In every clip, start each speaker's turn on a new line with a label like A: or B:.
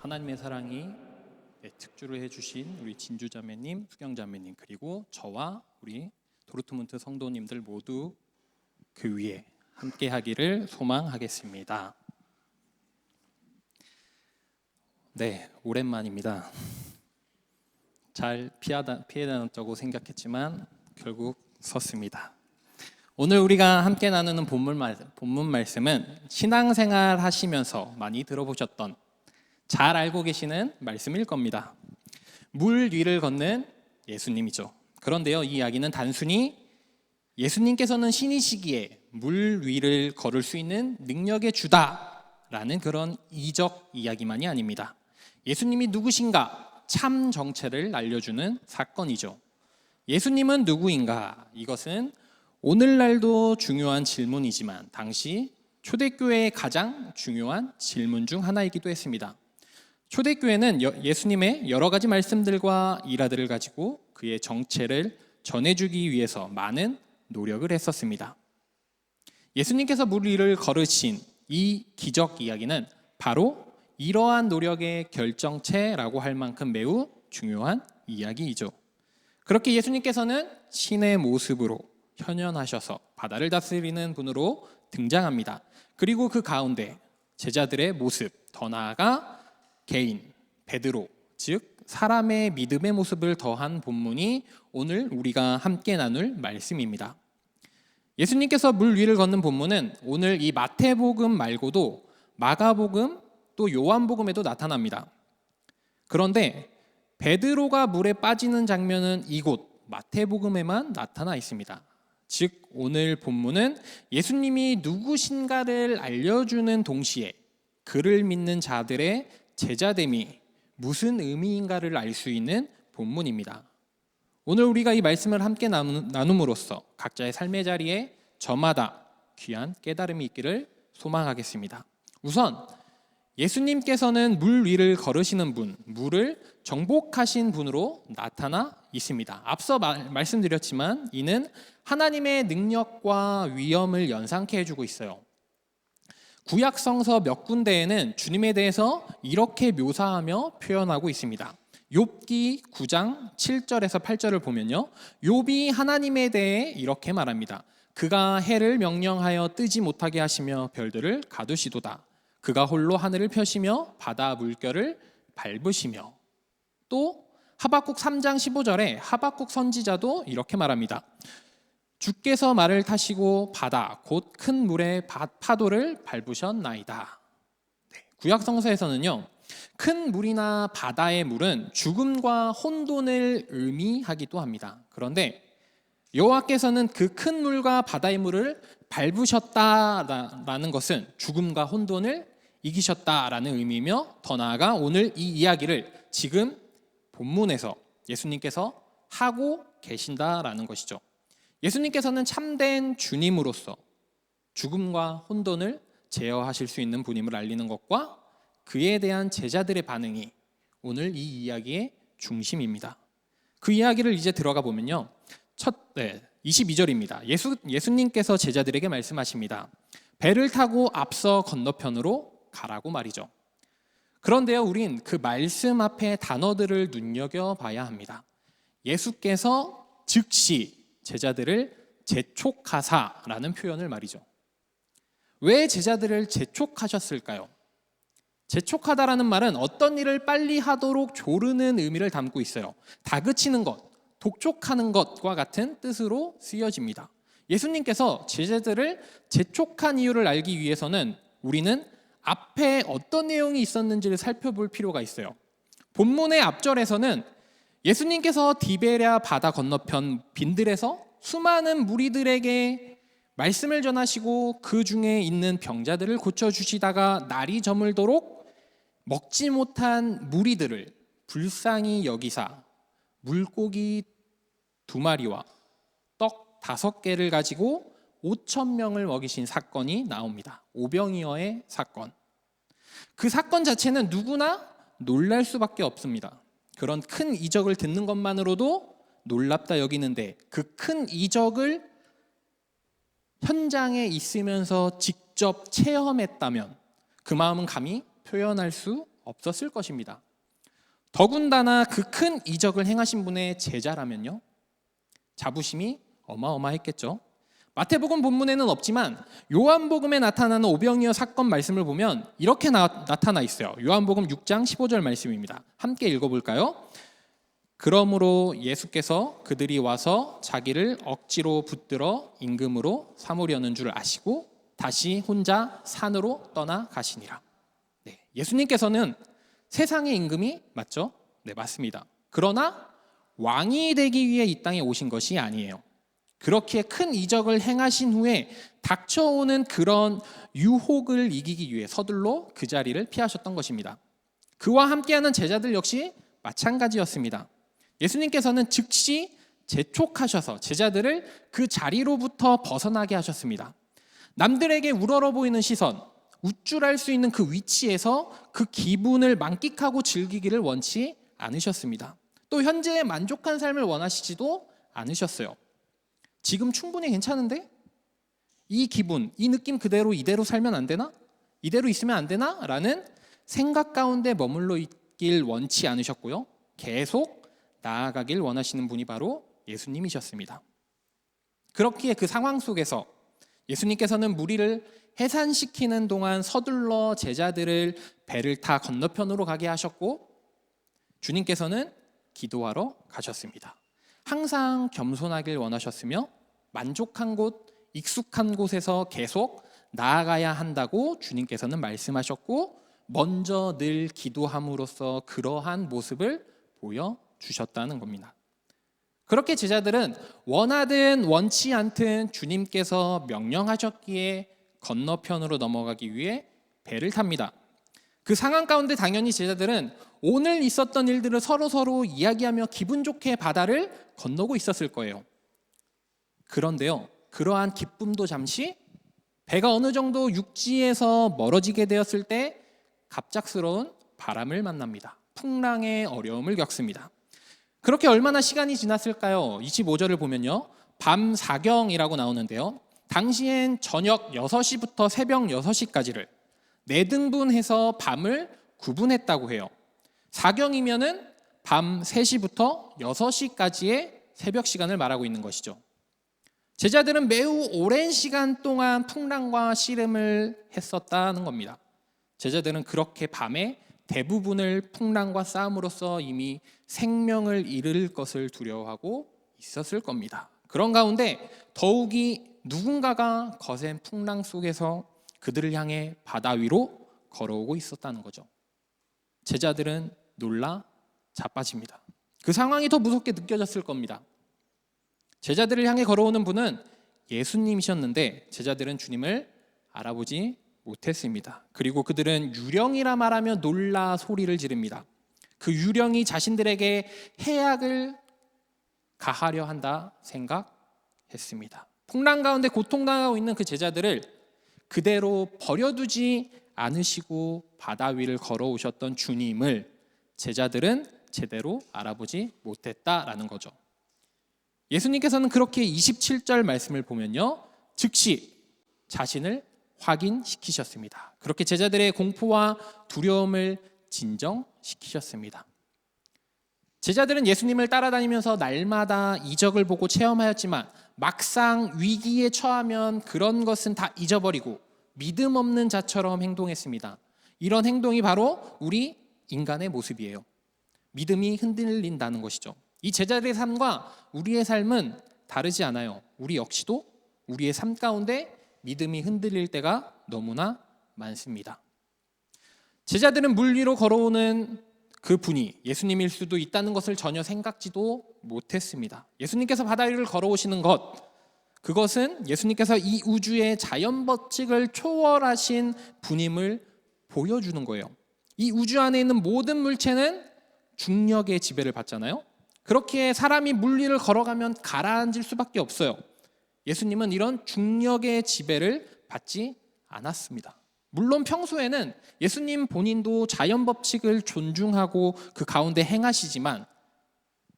A: 하나님의 사랑이 특주를 해주신 우리 진주자매님, 수경자매님, 그리고 저와 우리 도르트문트 성도님들 모두 그 위에 함께 하기를 소망하겠습니다. 네, 오랜만입니다. 잘 피해다녔다고 생각했지만 결국 섰습니다. 오늘 우리가 함께 나누는 본문 말씀은 신앙생활 하시면서 많이 들어보셨던, 잘 알고 계시는 말씀일 겁니다. 물 위를 걷는 예수님이죠. 그런데요, 이 이야기는 단순히 예수님께서는 신이시기에 물 위를 걸을 수 있는 능력의 주다라는 그런 이적 이야기만이 아닙니다. 예수님이 누구신가 참 정체를 알려주는 사건이죠. 예수님은 누구인가? 이것은 오늘날도 중요한 질문이지만 당시 초대교회의 가장 중요한 질문 중 하나이기도 했습니다. 초대교회는 예수님의 여러 가지 말씀들과 일화들을 가지고 그의 정체를 전해주기 위해서 많은 노력을 했었습니다. 예수님께서 물 위를 걸으신 이 기적 이야기는 바로 이러한 노력의 결정체라고 할 만큼 매우 중요한 이야기이죠. 그렇게 예수님께서는 신의 모습으로 현현하셔서 바다를 다스리는 분으로 등장합니다. 그리고 그 가운데 제자들의 모습, 더 나아가 개인, 베드로, 즉 사람의 믿음의 모습을 더한 본문이 오늘 우리가 함께 나눌 말씀입니다. 예수님께서 물 위를 걷는 본문은 오늘 이 마태복음 말고도 마가복음 또 요한복음에도 나타납니다. 그런데 베드로가 물에 빠지는 장면은 이곳 마태복음에만 나타나 있습니다. 즉 오늘 본문은 예수님이 누구신가를 알려주는 동시에 그를 믿는 자들의 제자됨이 무슨 의미인가를 알 수 있는 본문입니다. 오늘 우리가 이 말씀을 함께 나눔으로써 각자의 삶의 자리에 저마다 귀한 깨달음이 있기를 소망하겠습니다. 우선 예수님께서는 물 위를 걸으시는 분, 물을 정복하신 분으로 나타나 있습니다. 앞서 말씀드렸지만 이는 하나님의 능력과 위엄을 연상케 해주고 있어요. 구약 성서 몇 군데에는 주님에 대해서 이렇게 묘사하며 표현하고 있습니다. 욥기 9장 7절에서 8절을 보면요, 욥이 하나님에 대해 이렇게 말합니다. 그가 해를 명령하여 뜨지 못하게 하시며 별들을 가두시도다. 그가 홀로 하늘을 펴시며 바다 물결을 밟으시며. 또 하박국 3장 15절에 하박국 선지자도 이렇게 말합니다. 주께서 말을 타시고 바다 곧 큰 물의 파도를 밟으셨나이다. 구약 성서에서는요, 큰 물이나 바다의 물은 죽음과 혼돈을 의미하기도 합니다. 그런데 여호와께서는 그 큰 물과 바다의 물을 밟으셨다라는 것은 죽음과 혼돈을 이기셨다라는 의미이며, 더 나아가 오늘 이 이야기를 지금 본문에서 예수님께서 하고 계신다라는 것이죠. 예수님께서는 참된 주님으로서 죽음과 혼돈을 제어하실 수 있는 분임을 알리는 것과 그에 대한 제자들의 반응이 오늘 이 이야기의 중심입니다. 그 이야기를 이제 들어가 보면요, 22절입니다. 예수님께서 제자들에게 말씀하십니다. 배를 타고 앞서 건너편으로 가라고 말이죠. 그런데요, 우린 그 말씀 앞에 단어들을 눈여겨봐야 합니다. 예수께서 즉시 제자들을 재촉하사라는 표현을 말이죠. 왜 제자들을 재촉하셨을까요? 재촉하다라는 말은 어떤 일을 빨리 하도록 조르는 의미를 담고 있어요. 다그치는 것, 독촉하는 것과 같은 뜻으로 쓰여집니다. 예수님께서 제자들을 재촉한 이유를 알기 위해서는 우리는 앞에 어떤 내용이 있었는지를 살펴볼 필요가 있어요. 본문의 앞절에서는 예수님께서 디베랴 바다 건너편 빈들에서 수많은 무리들에게 말씀을 전하시고 그 중에 있는 병자들을 고쳐주시다가 날이 저물도록 먹지 못한 무리들을 불쌍히 여기사 물고기 2마리와 떡 5개를 가지고 5,000명을 먹이신 사건이 나옵니다. 오병이어의 사건. 그 사건 자체는 누구나 놀랄 수밖에 없습니다. 그런 큰 이적을 듣는 것만으로도 놀랍다 여기는데 그 큰 이적을 현장에 있으면서 직접 체험했다면 그 마음은 감히 표현할 수 없었을 것입니다. 더군다나 그 큰 이적을 행하신 분의 제자라면요, 자부심이 어마어마했겠죠. 마태복음 본문에는 없지만 요한복음에 나타나는 오병이어 사건 말씀을 보면 이렇게 나타나 있어요. 요한복음 6장 15절 말씀입니다. 함께 읽어볼까요? 그러므로 예수께서 그들이 와서 자기를 억지로 붙들어 임금으로 삼으려는 줄 아시고 다시 혼자 산으로 떠나가시니라. 네, 예수님께서는 세상의 임금이 맞죠? 네, 맞습니다. 그러나 왕이 되기 위해 이 땅에 오신 것이 아니에요. 그렇게 큰 이적을 행하신 후에 닥쳐오는 그런 유혹을 이기기 위해 서둘러 그 자리를 피하셨던 것입니다. 그와 함께하는 제자들 역시 마찬가지였습니다. 예수님께서는 즉시 재촉하셔서 제자들을 그 자리로부터 벗어나게 하셨습니다. 남들에게 우러러 보이는 시선, 우쭐할 수 있는 그 위치에서 그 기분을 만끽하고 즐기기를 원치 않으셨습니다. 또 현재의 만족한 삶을 원하시지도 않으셨어요. 지금 충분히 괜찮은데? 이 기분, 이 느낌 그대로 이대로 살면 안 되나? 이대로 있으면 안 되나? 라는 생각 가운데 머물러 있길 원치 않으셨고요. 계속 나아가길 원하시는 분이 바로 예수님이셨습니다. 그렇기에 그 상황 속에서 예수님께서는 무리를 해산시키는 동안 서둘러 제자들을 배를 타 건너편으로 가게 하셨고 주님께서는 기도하러 가셨습니다. 항상 겸손하길 원하셨으며 만족한 곳, 익숙한 곳에서 계속 나아가야 한다고 주님께서는 말씀하셨고 먼저 늘 기도함으로써 그러한 모습을 보여주셨다는 겁니다. 그렇게 제자들은 원하든 원치 않든 주님께서 명령하셨기에 건너편으로 넘어가기 위해 배를 탑니다. 그 상황 가운데 당연히 제자들은 오늘 있었던 일들을 서로 이야기하며 기분 좋게 바다를 건너고 있었을 거예요. 그런데요, 그러한 기쁨도 잠시 배가 어느 정도 육지에서 멀어지게 되었을 때 갑작스러운 바람을 만납니다. 풍랑의 어려움을 겪습니다. 그렇게 얼마나 시간이 지났을까요? 25절을 보면요, 밤 사경이라고 나오는데요, 당시엔 저녁 6시부터 새벽 6시까지를 4등분해서 밤을 구분했다고 해요. 사경이면은 밤 3시부터 6시까지의 새벽 시간을 말하고 있는 것이죠. 제자들은 매우 오랜 시간 동안 풍랑과 씨름을 했었다는 겁니다. 제자들은 그렇게 밤에 대부분을 풍랑과 싸움으로써 이미 생명을 잃을 것을 두려워하고 있었을 겁니다. 그런 가운데 더욱이 누군가가 거센 풍랑 속에서 그들을 향해 바다 위로 걸어오고 있었다는 거죠. 제자들은 놀라 자빠집니다. 그 상황이 더 무섭게 느껴졌을 겁니다. 제자들을 향해 걸어오는 분은 예수님이셨는데 제자들은 주님을 알아보지 못했습니다. 그리고 그들은 유령이라 말하며 놀라 소리를 지릅니다. 그 유령이 자신들에게 해악을 가하려 한다 생각했습니다. 풍랑 가운데 고통당하고 있는 그 제자들을 그대로 버려두지 않으시고 바다 위를 걸어오셨던 주님을 제자들은 제대로 알아보지 못했다라는 거죠. 예수님께서는 그렇게 27절 말씀을 보면요, 즉시 자신을 확인시키셨습니다. 그렇게 제자들의 공포와 두려움을 진정시키셨습니다. 제자들은 예수님을 따라다니면서 날마다 이적을 보고 체험하였지만 막상 위기에 처하면 그런 것은 다 잊어버리고 믿음 없는 자처럼 행동했습니다. 이런 행동이 바로 우리 인간의 모습이에요. 믿음이 흔들린다는 것이죠. 이 제자들의 삶과 우리의 삶은 다르지 않아요. 우리 역시도 우리의 삶 가운데 믿음이 흔들릴 때가 너무나 많습니다. 제자들은 물 위로 걸어오는 그 분이 예수님일 수도 있다는 것을 전혀 생각지도 못했습니다. 예수님께서 바다 위를 걸어오시는 것, 그것은 예수님께서 이 우주의 자연 법칙을 초월하신 분임을 보여주는 거예요. 이 우주 안에 있는 모든 물체는 중력의 지배를 받잖아요. 그렇게 사람이 물 위를 걸어가면 가라앉을 수밖에 없어요. 예수님은 이런 중력의 지배를 받지 않았습니다. 물론 평소에는 예수님 본인도 자연 법칙을 존중하고 그 가운데 행하시지만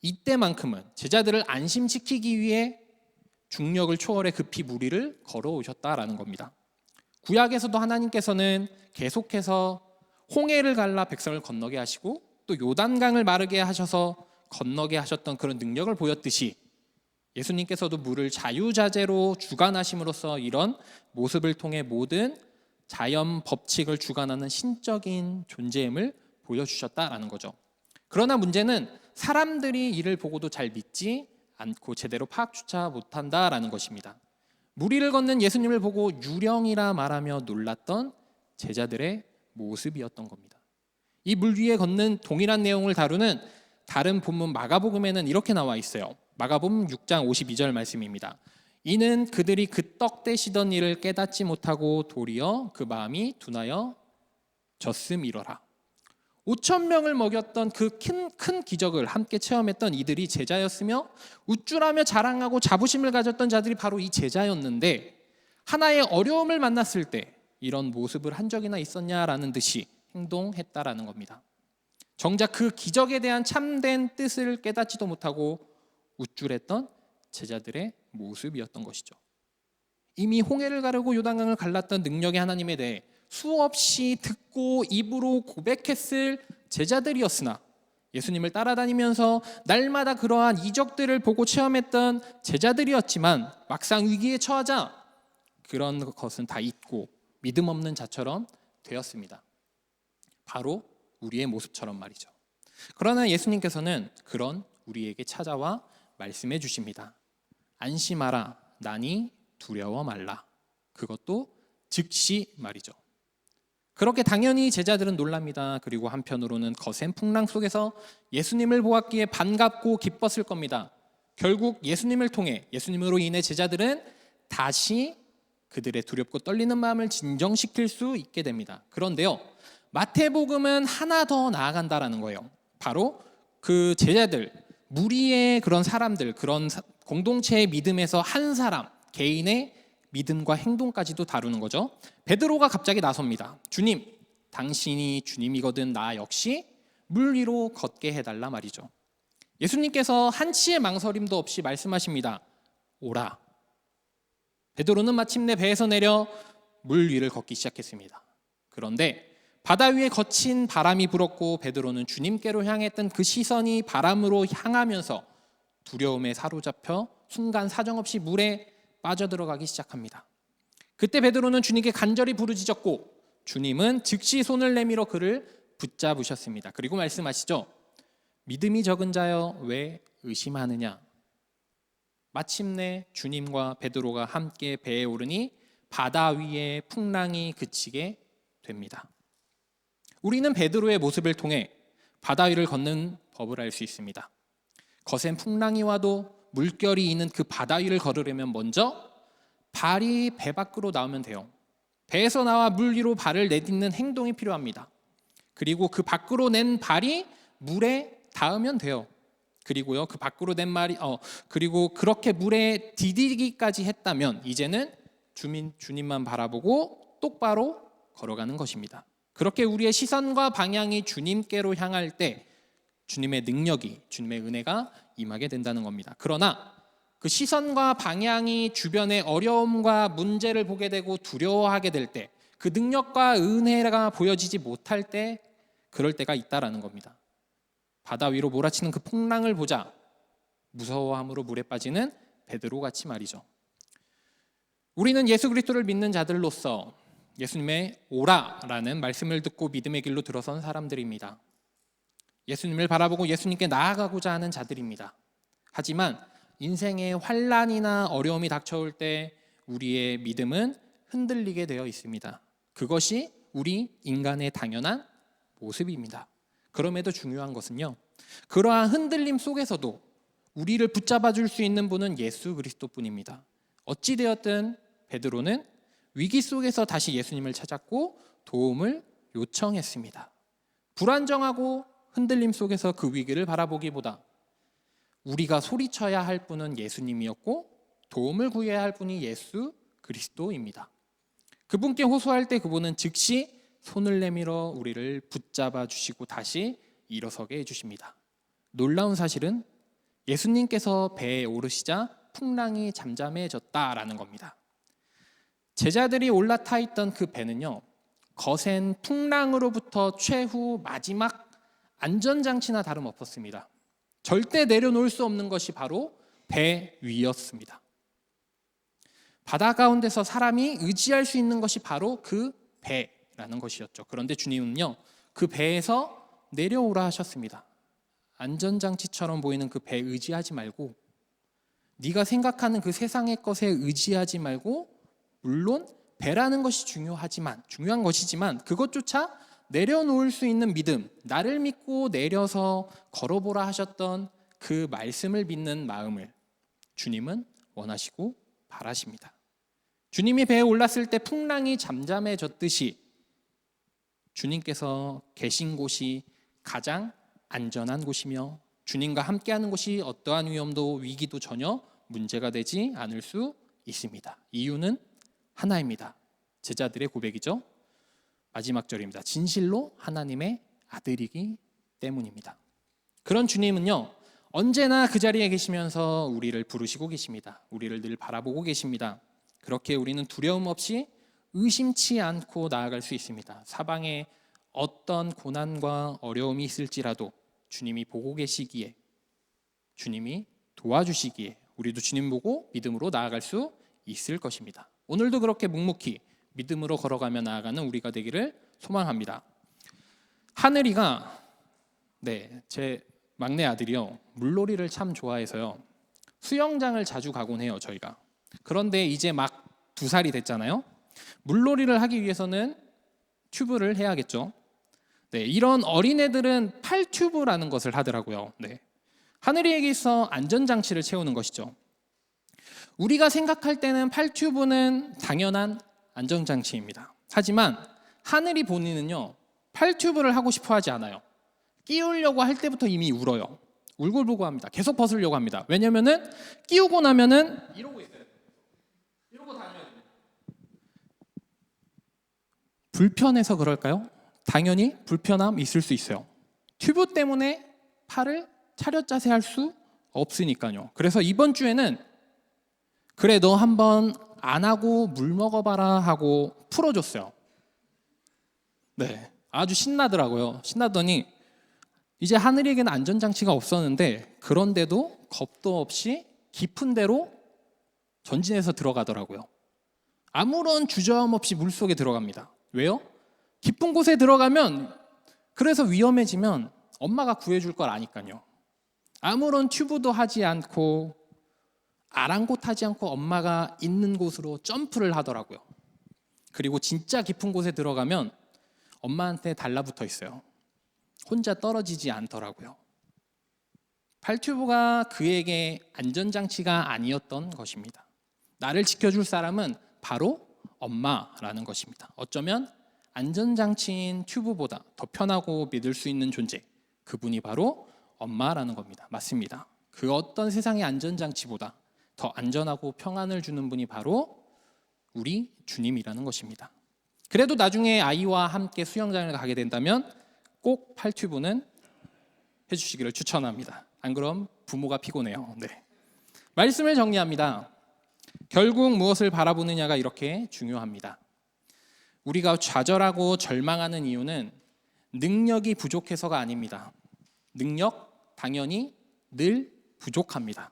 A: 이때만큼은 제자들을 안심시키기 위해 중력을 초월해 급히 물 위를 걸어오셨다라는 겁니다. 구약에서도 하나님께서는 계속해서 홍해를 갈라 백성을 건너게 하시고 또 요단강을 마르게 하셔서 건너게 하셨던 그런 능력을 보였듯이 예수님께서도 물을 자유자재로 주관하심으로써 이런 모습을 통해 모든 자연 법칙을 주관하는 신적인 존재임을 보여주셨다라는 거죠. 그러나 문제는 사람들이 이를 보고도 잘 믿지 않고 제대로 파악조차 못한다라는 것입니다. 물 위를 걷는 예수님을 보고 유령이라 말하며 놀랐던 제자들의 모습이었던 겁니다. 이 물 위에 걷는 동일한 내용을 다루는 다른 본문 마가복음에는 이렇게 나와 있어요. 마가복음 6장 52절 말씀입니다. 이는 그들이 그 떡 떼시던 일을 깨닫지 못하고 도리어 그 마음이 둔하여 졌음이로라. 5천 명을 먹였던 그 큰 기적을 함께 체험했던 이들이 제자였으며 우쭐하며 자랑하고 자부심을 가졌던 자들이 바로 이 제자였는데 하나의 어려움을 만났을 때 이런 모습을 한 적이나 있었냐라는 듯이 행동했다라는 겁니다. 정작 그 기적에 대한 참된 뜻을 깨닫지도 못하고 우쭐했던 제자들의 모습이었던 것이죠. 이미 홍해를 가르고 요단강을 갈랐던 능력의 하나님에 대해 수없이 듣고 입으로 고백했을 제자들이었으나 예수님을 따라다니면서 날마다 그러한 이적들을 보고 체험했던 제자들이었지만 막상 위기에 처하자 그런 것은 다 잊고 믿음 없는 자처럼 되었습니다. 바로 우리의 모습처럼 말이죠. 그러나 예수님께서는 그런 우리에게 찾아와 말씀해 주십니다. 안심하라, 나니 두려워 말라. 그것도 즉시 말이죠. 그렇게 당연히 제자들은 놀랍니다. 그리고 한편으로는 거센 풍랑 속에서 예수님을 보았기에 반갑고 기뻤을 겁니다. 결국 예수님을 통해 예수님으로 인해 제자들은 다시 그들의 두렵고 떨리는 마음을 진정시킬 수 있게 됩니다. 그런데요, 마태복음은 하나 더 나아간다라는 거예요. 바로 그 제자들, 무리의 그런 사람들, 그런 공동체의 믿음에서 한 사람, 개인의 믿음과 행동까지도 다루는 거죠. 베드로가 갑자기 나섭니다. 주님, 당신이 주님이거든 나 역시 물 위로 걷게 해달라 말이죠. 예수님께서 한치의 망설임도 없이 말씀하십니다. 오라. 베드로는 마침내 배에서 내려 물 위를 걷기 시작했습니다. 그런데 바다 위에 거친 바람이 불었고 베드로는 주님께로 향했던 그 시선이 바람으로 향하면서 두려움에 사로잡혀 순간 사정없이 물에 빠져들어가기 시작합니다. 그때 베드로는 주님께 간절히 부르짖었고 주님은 즉시 손을 내밀어 그를 붙잡으셨습니다. 그리고 말씀하시죠. 믿음이 적은 자여 왜 의심하느냐. 마침내 주님과 베드로가 함께 배에 오르니 바다 위에 풍랑이 그치게 됩니다. 우리는 베드로의 모습을 통해 바다 위를 걷는 법을 알 수 있습니다. 거센 풍랑이 와도 물결이 있는 그 바다 위를 걸으려면 먼저 발이 배 밖으로 나오면 돼요. 배에서 나와 물 위로 발을 내딛는 행동이 필요합니다. 그리고 그 밖으로 낸 발이 물에 닿으면 돼요. 그리고요, 그 밖으로 낸 말이 그리고 그렇게 물에 디디기까지 했다면 이제는 주님만 바라보고 똑바로 걸어가는 것입니다. 그렇게 우리의 시선과 방향이 주님께로 향할 때 주님의 능력이, 주님의 은혜가 임하게 된다는 겁니다. 그러나 그 시선과 방향이 주변의 어려움과 문제를 보게 되고 두려워하게 될 때, 그 능력과 은혜가 보여지지 못할 때 그럴 때가 있다라는 겁니다. 바다 위로 몰아치는 그 풍랑을 보자 무서워함으로 물에 빠지는 베드로같이 말이죠. 우리는 예수 그리스도를 믿는 자들로서 예수님의 오라라는 말씀을 듣고 믿음의 길로 들어선 사람들입니다. 예수님을 바라보고 예수님께 나아가고자 하는 자들입니다. 하지만 인생의 환난이나 어려움이 닥쳐올 때 우리의 믿음은 흔들리게 되어 있습니다. 그것이 우리 인간의 당연한 모습입니다. 그럼에도 중요한 것은요, 그러한 흔들림 속에서도 우리를 붙잡아 줄 수 있는 분은 예수 그리스도뿐입니다. 어찌되었든 베드로는 위기 속에서 다시 예수님을 찾았고 도움을 요청했습니다. 불안정하고 흔들림 속에서 그 위기를 바라보기보다 우리가 소리쳐야 할 분은 예수님이었고 도움을 구해야 할 분이 예수 그리스도입니다. 그분께 호소할 때 그분은 즉시 손을 내밀어 우리를 붙잡아 주시고 다시 일어서게 해주십니다. 놀라운 사실은 예수님께서 배에 오르시자 풍랑이 잠잠해졌다라는 겁니다. 제자들이 올라타 있던 그 배는요, 거센 풍랑으로부터 최후 마지막 안전장치나 다름없었습니다. 절대 내려놓을 수 없는 것이 바로 배 위였습니다. 바다 가운데서 사람이 의지할 수 있는 것이 바로 그 배라는 것이었죠. 그런데 주님은요, 그 배에서 내려오라 하셨습니다. 안전장치처럼 보이는 그 배에 의지하지 말고, 네가 생각하는 그 세상의 것에 의지하지 말고, 물론 배라는 것이 중요한 것이지만 그것조차 내려놓을 수 있는 믿음, 나를 믿고 내려서 걸어보라 하셨던 그 말씀을 믿는 마음을 주님은 원하시고 바라십니다. 주님이 배에 올랐을 때 풍랑이 잠잠해졌듯이 주님께서 계신 곳이 가장 안전한 곳이며 주님과 함께하는 곳이 어떠한 위험도 위기도 전혀 문제가 되지 않을 수 있습니다. 이유는 하나입니다. 제자들의 고백이죠. 마지막 절입니다. 진실로 하나님의 아들이기 때문입니다. 그런 주님은요, 언제나 그 자리에 계시면서 우리를 부르시고 계십니다. 우리를 늘 바라보고 계십니다. 그렇게 우리는 두려움 없이 의심치 않고 나아갈 수 있습니다. 사방에 어떤 고난과 어려움이 있을지라도 주님이 보고 계시기에, 주님이 도와주시기에 우리도 주님 보고 믿음으로 나아갈 수 있을 것입니다. 오늘도 그렇게 묵묵히 믿음으로 걸어가며 나아가는 우리가 되기를 소망합니다. 하늘이가 제 막내 아들이요, 물놀이를 참 좋아해서요, 수영장을 자주 가곤 해요. 저희가. 그런데 이제 막 2살이 됐잖아요. 물놀이를 하기 위해서는 튜브를 해야겠죠. 이런 어린애들은 팔튜브라는 것을 하더라고요. 하늘이에게 있어 안전장치를 채우는 것이죠. 우리가 생각할 때는 팔튜브는 당연한 안전장치입니다. 하지만 하늘이 본인은요, 팔튜브를 하고 싶어 하지 않아요. 끼우려고 할 때부터 이미 울어요. 울고불고 합니다. 계속 벗으려고 합니다. 왜냐면은 끼우고 나면은 이러고 있어요. 이러고 다녀야 돼요. 불편해서 그럴까요? 당연히 불편함이 있을 수 있어요. 튜브 때문에 팔을 차렷자세 할 수 없으니까요. 그래서 이번 주에는 그래, 너 한번 안 하고 물 먹어봐라 하고 풀어줬어요. 아주 신나더라고요. 신나더니 이제 하늘에게는 안전장치가 없었는데 그런데도 겁도 없이 깊은 데로 전진해서 들어가더라고요. 아무런 주저함 없이 물속에 들어갑니다. 왜요? 깊은 곳에 들어가면, 그래서 위험해지면 엄마가 구해줄 걸 아니까요. 아무런 튜브도 하지 않고 아랑곳하지 않고 엄마가 있는 곳으로 점프를 하더라고요. 그리고 진짜 깊은 곳에 들어가면 엄마한테 달라붙어 있어요. 혼자 떨어지지 않더라고요. 팔튜브가 그에게 안전장치가 아니었던 것입니다. 나를 지켜줄 사람은 바로 엄마라는 것입니다. 어쩌면 안전장치인 튜브보다 더 편하고 믿을 수 있는 존재, 그분이 바로 엄마라는 겁니다. 맞습니다. 그 어떤 세상의 안전장치보다 더 안전하고 평안을 주는 분이 바로 우리 주님이라는 것입니다. 그래도 나중에 아이와 함께 수영장을 가게 된다면 꼭 팔튜브는 해주시기를 추천합니다. 안 그럼 부모가 피곤해요. 말씀을 정리합니다. 결국 무엇을 바라보느냐가 이렇게 중요합니다. 우리가 좌절하고 절망하는 이유는 능력이 부족해서가 아닙니다. 능력 당연히 늘 부족합니다.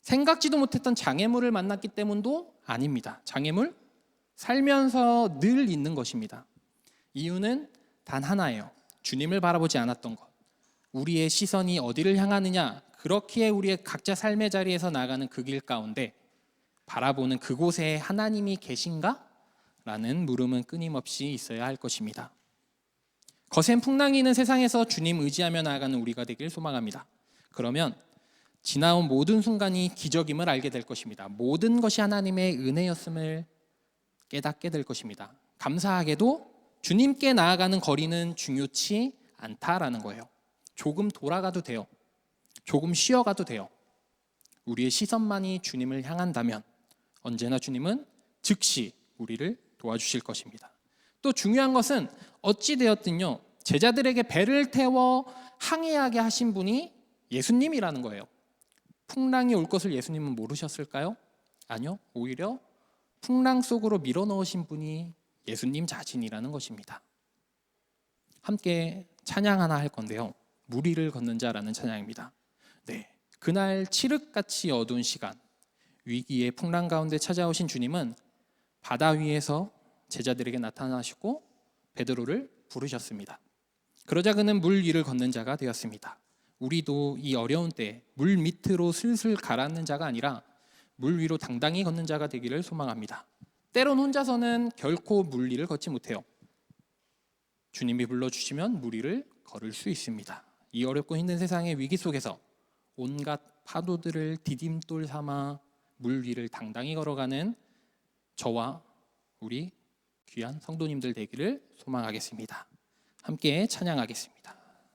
A: 생각지도 못했던 장애물을 만났기 때문도 아닙니다. 장애물 살면서 늘 있는 것입니다. 이유는 단 하나예요. 주님을 바라보지 않았던 것. 우리의 시선이 어디를 향하느냐, 그렇기에 우리의 각자 삶의 자리에서 나가는 그 길 가운데 바라보는 그곳에 하나님이 계신가? 라는 물음은 끊임없이 있어야 할 것입니다. 거센 풍랑이 있는 세상에서 주님 의지하며 나아가는 우리가 되길 소망합니다. 그러면 지나온 모든 순간이 기적임을 알게 될 것입니다. 모든 것이 하나님의 은혜였음을 깨닫게 될 것입니다. 감사하게도 주님께 나아가는 거리는 중요치 않다라는 거예요. 조금 돌아가도 돼요. 조금 쉬어가도 돼요. 우리의 시선만이 주님을 향한다면 언제나 주님은 즉시 우리를 도와주실 것입니다. 또 중요한 것은 어찌되었든요, 제자들에게 배를 태워 항해하게 하신 분이 예수님이라는 거예요. 풍랑이 올 것을 예수님은 모르셨을까요? 아니요. 오히려 풍랑 속으로 밀어넣으신 분이 예수님 자신이라는 것입니다. 함께 찬양 하나 할 건데요. 물 위를 걷는 자라는 찬양입니다. 네, 그날 칠흑같이 어두운 시간, 위기의 풍랑 가운데 찾아오신 주님은 바다 위에서 제자들에게 나타나시고 베드로를 부르셨습니다. 그러자 그는 물 위를 걷는 자가 되었습니다. 우리도 이 어려운 때 물 밑으로 슬슬 가라앉는 자가 아니라 물 위로 당당히 걷는 자가 되기를 소망합니다. 때론 혼자서는 결코 물 위를 걷지 못해요. 주님이 불러주시면 물 위를 걸을 수 있습니다. 이 어렵고 힘든 세상의 위기 속에서 온갖 파도들을 디딤돌 삼아 물 위를 당당히 걸어가는 저와 우리 귀한 성도님들 되기를 소망하겠습니다. 함께 찬양하겠습니다.